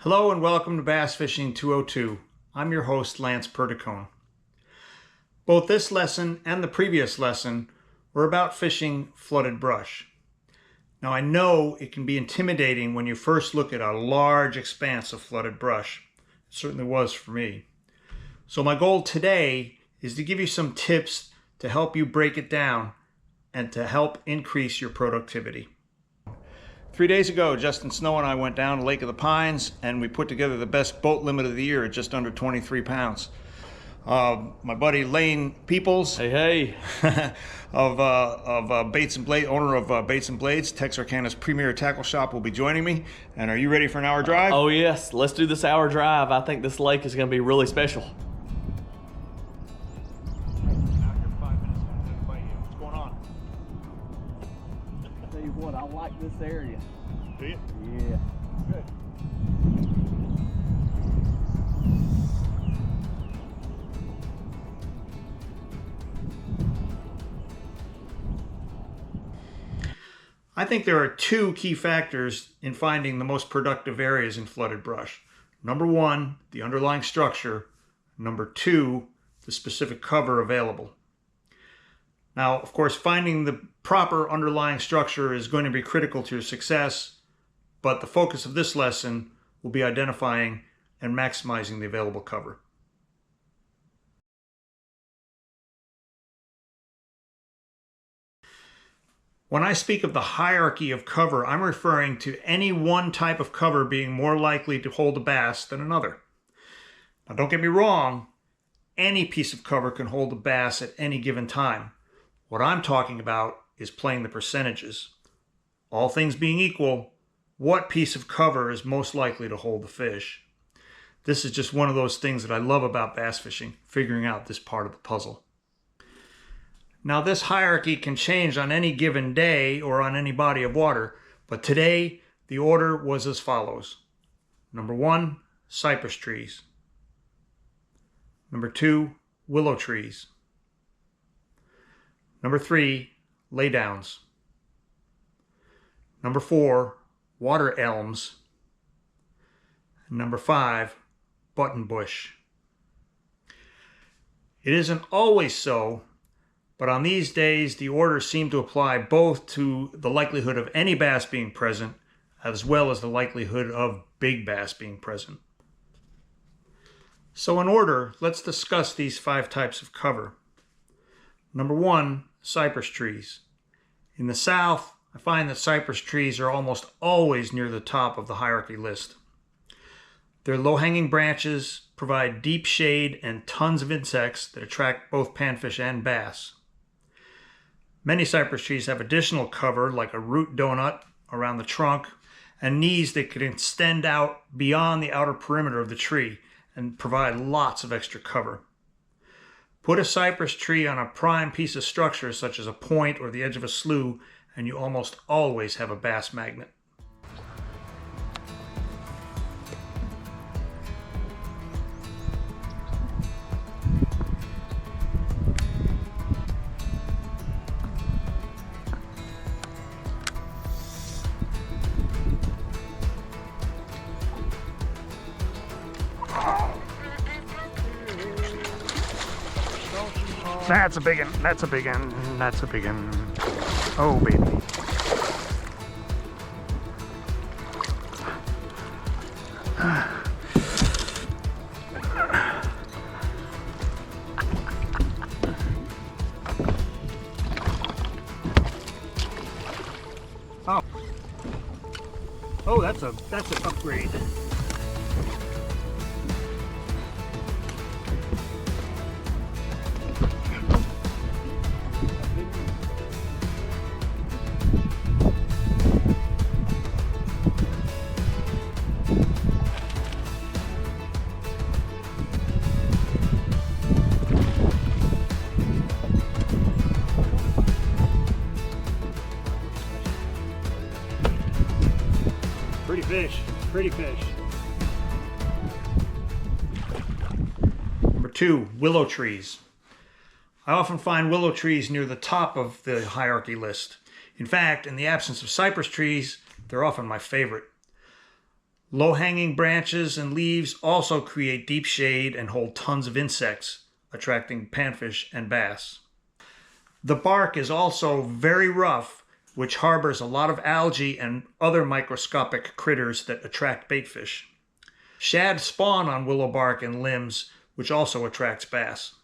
Hello and welcome to Bass Fishing 202. I'm your host, Lance Perticone. Both this lesson and the previous lesson were about fishing flooded brush. Now I know it can be intimidating when you first look at a large expanse of flooded brush. It certainly was for me. So my goal today is to give you some tips to help you break it down and to help increase your productivity. 3 days ago, Justin Snow and I went down to Lake of the Pines and we put together the best boat limit of the year at just under 23 pounds. My buddy Lane Peoples, Hey, of Baits and Blades, owner of Baits and Blades, Texarkana's premier tackle shop, will be joining me. And are you ready for an hour drive? Oh yes, let's do this hour drive. I think this lake is going to be really special. What's going on? I'll tell you what, I like this area. Do you? Yeah. Good. I think there are two key factors in finding the most productive areas in flooded brush. Number one, the underlying structure. Number two, the specific cover available. Now, of course, finding the proper underlying structure is going to be critical to your success, but the focus of this lesson will be identifying and maximizing the available cover. When I speak of the hierarchy of cover, I'm referring to any one type of cover being more likely to hold a bass than another. Now, don't get me wrong, any piece of cover can hold a bass at any given time. What I'm talking about is playing the percentages. All things being equal, what piece of cover is most likely to hold the fish? This is just one of those things that I love about bass fishing, figuring out this part of the puzzle. Now, this hierarchy can change on any given day or on any body of water, but today the order was as follows. Number one, Cypress Trees. Number two, Willow Trees. Number three, Laydowns. Number four, Water Elms. And number five, Buttonbush. It isn't always so, but on these days the orders seem to apply both to the likelihood of any bass being present as well as the likelihood of big bass being present. So in order, let's discuss these five types of cover. Number one, cypress trees. In the south, I find that cypress trees are almost always near the top of the hierarchy list. Their low-hanging branches provide deep shade and tons of insects that attract both panfish and bass. Many cypress trees have additional cover like a root donut around the trunk and knees that can extend out beyond the outer perimeter of the tree and provide lots of extra cover. Put a cypress tree on a prime piece of structure such as a point or the edge of a slough and you almost always have a bass magnet. That's a big one, that's a big one, that's a big one. Oh, baby. Oh. Oh, that's an upgrade. Pretty fish, pretty fish. Number two, willow trees. I often find willow trees near the top of the hierarchy list. In fact, in the absence of cypress trees, they're often my favorite. Low-hanging branches and leaves also create deep shade and hold tons of insects, attracting panfish and bass. The bark is also very rough, which harbors a lot of algae and other microscopic critters that attract baitfish. Shad spawn on willow bark and limbs, which also attracts bass.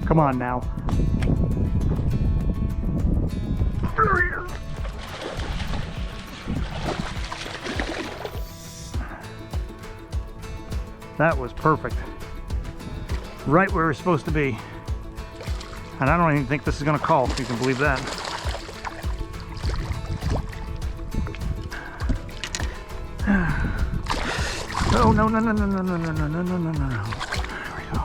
Come on now. That was perfect. Right where we're supposed to be. And I don't even think this is going to call, if you can believe that. Oh, no, no, no, no, no, no, no, no, no, no, no, no. There we go.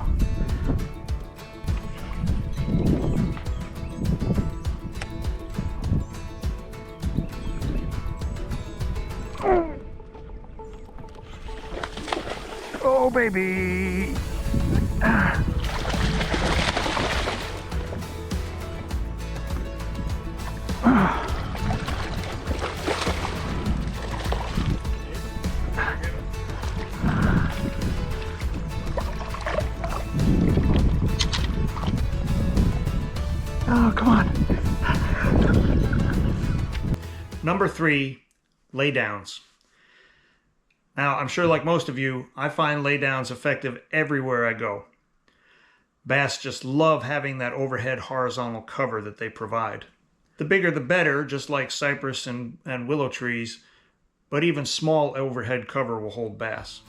Oh, baby. Oh, come on. Number 3, laydowns. Now, I'm sure like most of you, I find laydowns effective everywhere I go. Bass just love having that overhead horizontal cover that they provide. The bigger the better, just like cypress and willow trees, but even small overhead cover will hold bass.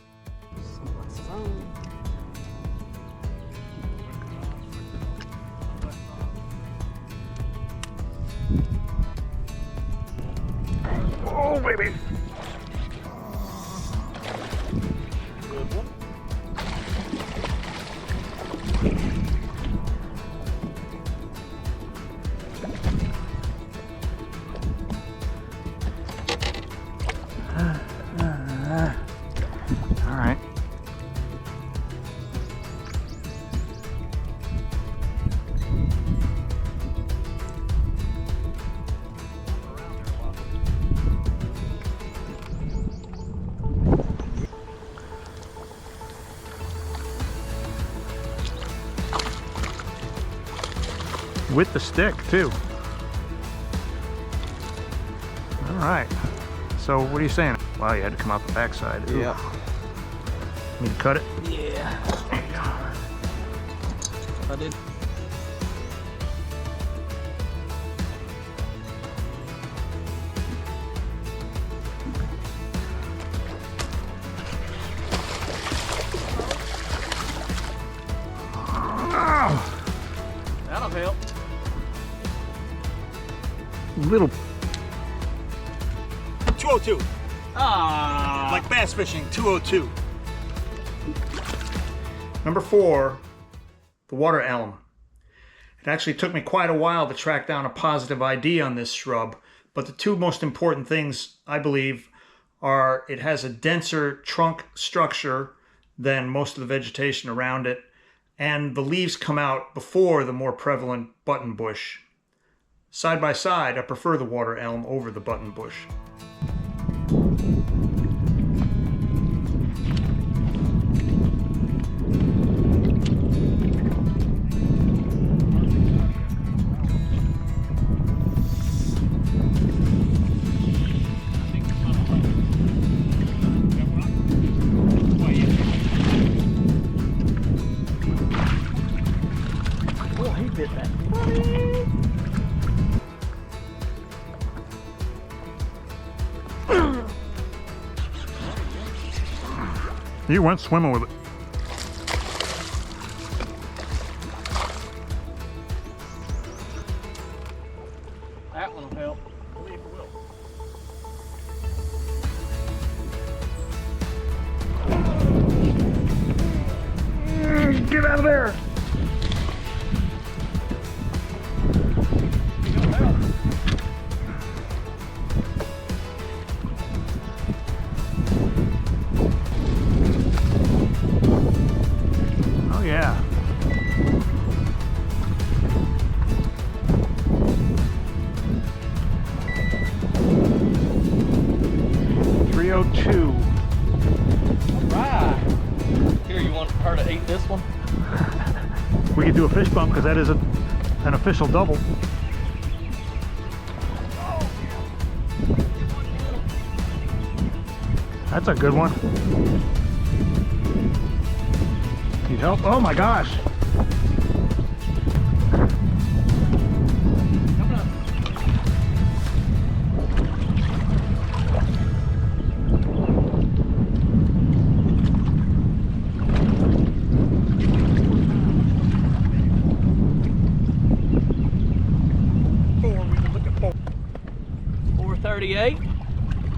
Oh, baby. Good one. All right. With the stick too. All right. So what are you saying? Wow, you had to come out the backside. Ooh. Yeah. Need to cut it? Yeah. There you go. I did. Oh, That'll help. little 202. Ah. Like bass fishing, 202. Number 4, the water elm. It actually took me quite a while to track down a positive ID on this shrub, but the two most important things, I believe, are it has a denser trunk structure than most of the vegetation around it, and the leaves come out before the more prevalent button bush. Side by side, I prefer the water elm over the button bush. Oh, he bit that. You went swimming with it. That one will help. I believe it will. Get out of there! Oh yeah. because that is an official double. That's a good one. Need help? Oh my gosh.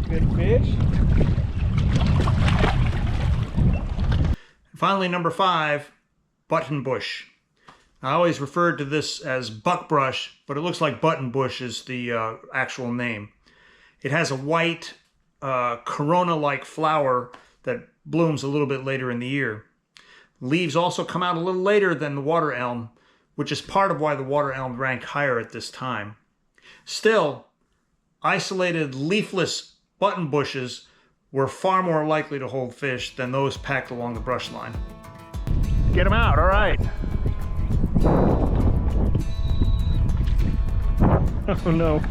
Good fish. Finally, number 5, buttonbush. I always referred to this as buckbrush, but it looks like buttonbush is the actual name. It has a white corona-like flower that blooms a little bit later in the year. Leaves also come out a little later than the water elm, which is part of why the water elm ranked higher at this time. Still, isolated leafless button bushes were far more likely to hold fish than those packed along the brush line. Get them out, all right. Oh no.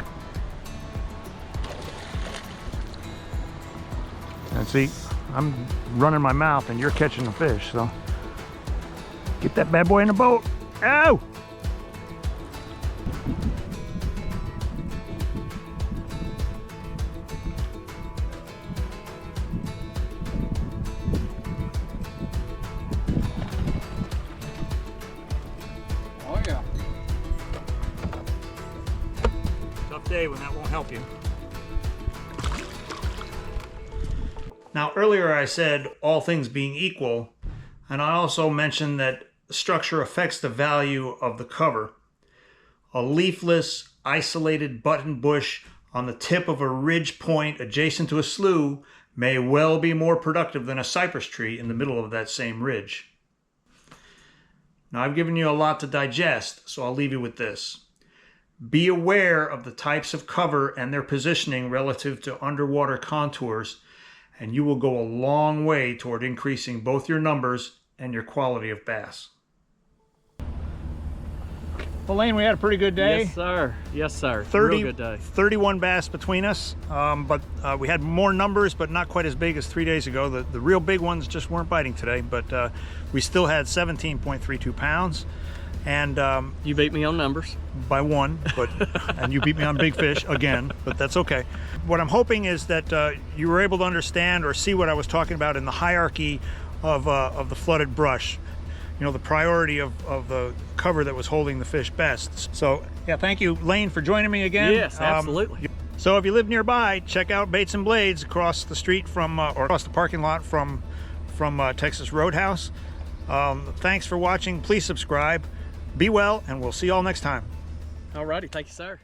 And see, I'm running my mouth and you're catching the fish, so get that bad boy in the boat. Ow! Oh yeah. Tough day when that won't help you. Now, earlier I said all things being equal, and I also mentioned that structure affects the value of the cover. A leafless, isolated button bush on the tip of a ridge point adjacent to a slough may well be more productive than a cypress tree in the middle of that same ridge. Now, I've given you a lot to digest, so I'll leave you with this. Be aware of the types of cover and their positioning relative to underwater contours, and you will go a long way toward increasing both your numbers and your quality of bass. Well, Lane, we had a pretty good day. Yes, sir. Yes, sir. 30, Real good day. 31 bass between us, but we had more numbers, but not quite as big as 3 days ago. The real big ones just weren't biting today, but we still had 17.32 pounds. And You beat me on numbers. by one, but and you beat me on big fish again, but that's okay. What I'm hoping is that you were able to understand or see what I was talking about in the hierarchy of the flooded brush. You know, the priority of the cover that was holding the fish best. So yeah, thank you, Lane, for joining me again. Yes, absolutely. So if you live nearby, check out Baits and Blades across the street from, or across the parking lot from Texas Roadhouse. Thanks for watching. Please subscribe. Be well, and we'll see you all next time. Alrighty, thank you, sir.